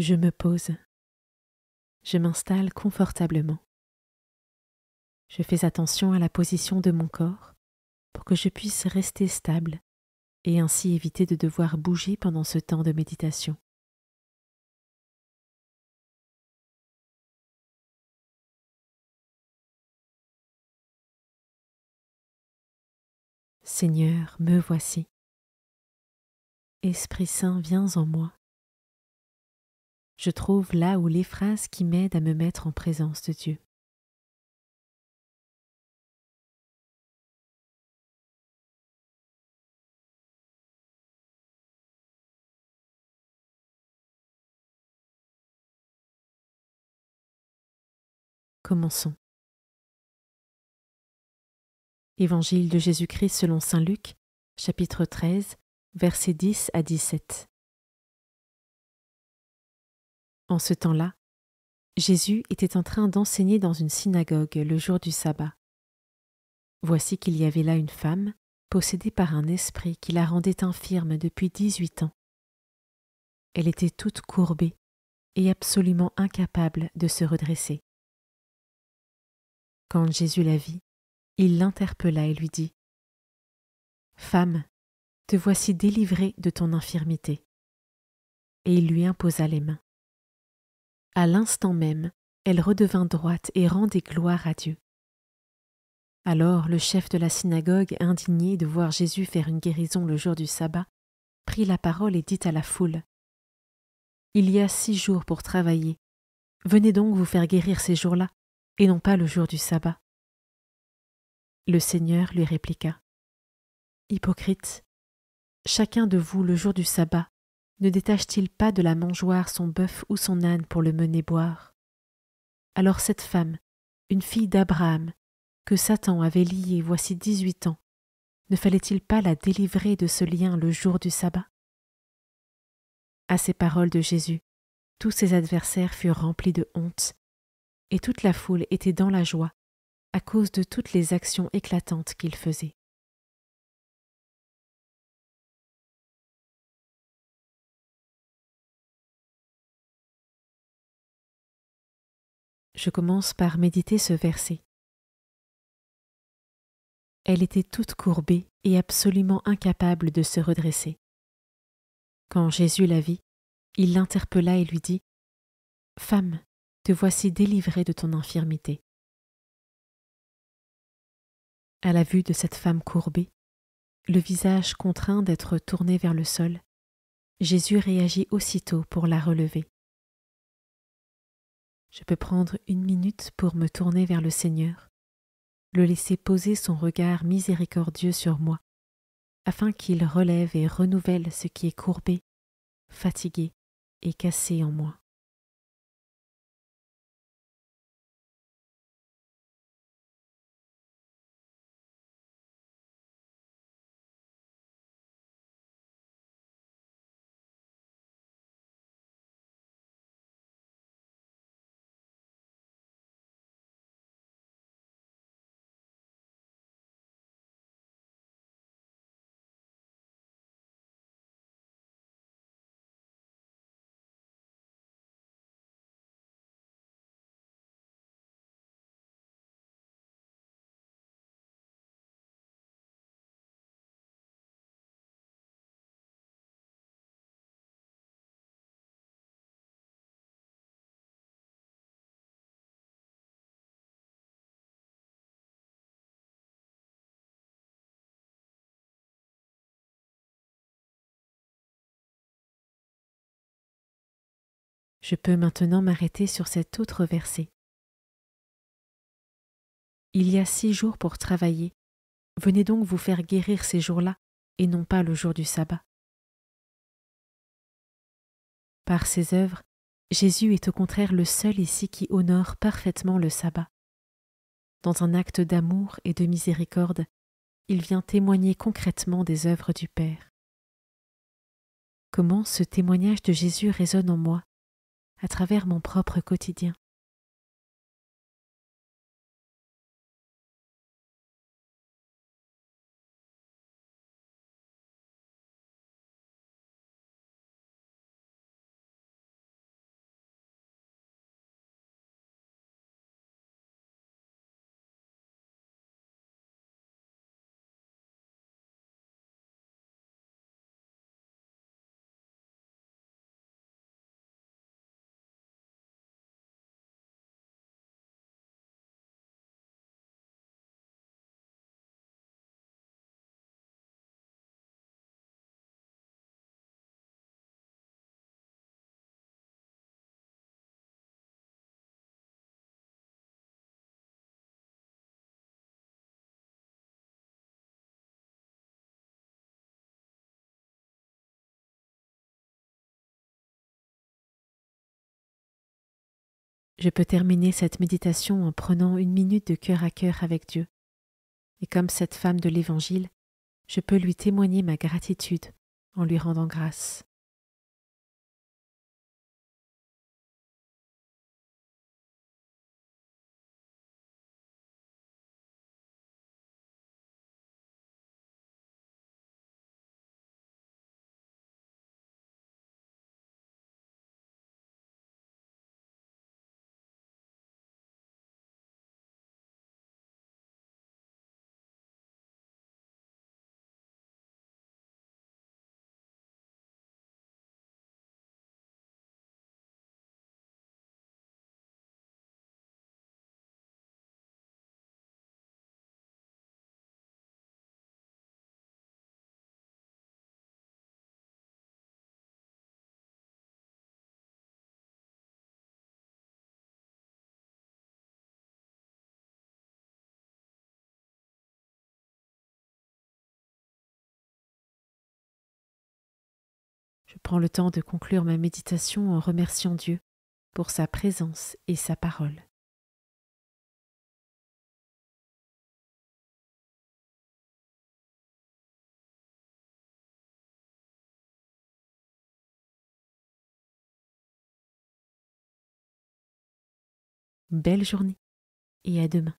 Je me pose. Je m'installe confortablement. Je fais attention à la position de mon corps pour que je puisse rester stable et ainsi éviter de devoir bouger pendant ce temps de méditation. Seigneur, me voici. Esprit Saint, viens en moi. Je trouve là où les phrases qui m'aident à me mettre en présence de Dieu. Commençons. Évangile de Jésus-Christ selon saint Luc, chapitre 13, versets 10 à 17. En ce temps-là, Jésus était en train d'enseigner dans une synagogue le jour du sabbat. Voici qu'il y avait là une femme, possédée par un esprit qui la rendait infirme depuis 18 ans. Elle était toute courbée et absolument incapable de se redresser. Quand Jésus la vit, il l'interpella et lui dit : « Femme, te voici délivrée de ton infirmité. » Et il lui imposa les mains. À l'instant même, elle redevint droite et rendit gloire à Dieu. Alors le chef de la synagogue, indigné de voir Jésus faire une guérison le jour du sabbat, prit la parole et dit à la foule : « Il y a 6 jours pour travailler. Venez donc vous faire guérir ces jours-là, et non pas le jour du sabbat. » Le Seigneur lui répliqua : « Hypocrite, chacun de vous le jour du sabbat ne détache-t-il pas de la mangeoire son bœuf ou son âne pour le mener boire ? Alors cette femme, une fille d'Abraham, que Satan avait liée voici 18 ans, ne fallait-il pas la délivrer de ce lien le jour du sabbat ? » À ces paroles de Jésus, tous ses adversaires furent remplis de honte, et toute la foule était dans la joie à cause de toutes les actions éclatantes qu'il faisait. Je commence par méditer ce verset. Elle était toute courbée et absolument incapable de se redresser. Quand Jésus la vit, il l'interpella et lui dit : « Femme, te voici délivrée de ton infirmité. » À la vue de cette femme courbée, le visage contraint d'être tourné vers le sol, Jésus réagit aussitôt pour la relever. Je peux prendre 1 minute pour me tourner vers le Seigneur, le laisser poser son regard miséricordieux sur moi, afin qu'il relève et renouvelle ce qui est courbé, fatigué et cassé en moi. Je peux maintenant m'arrêter sur cet autre verset. Il y a 6 jours pour travailler. Venez donc vous faire guérir ces jours-là, et non pas le jour du sabbat. Par ses œuvres, Jésus est au contraire le seul ici qui honore parfaitement le sabbat. Dans un acte d'amour et de miséricorde, il vient témoigner concrètement des œuvres du Père. Comment ce témoignage de Jésus résonne en moi, à travers mon propre quotidien. Je peux terminer cette méditation en prenant une minute de cœur à cœur avec Dieu. Et comme cette femme de l'Évangile, je peux lui témoigner ma gratitude en lui rendant grâce. Je prends le temps de conclure ma méditation en remerciant Dieu pour sa présence et sa parole. Belle journée et à demain.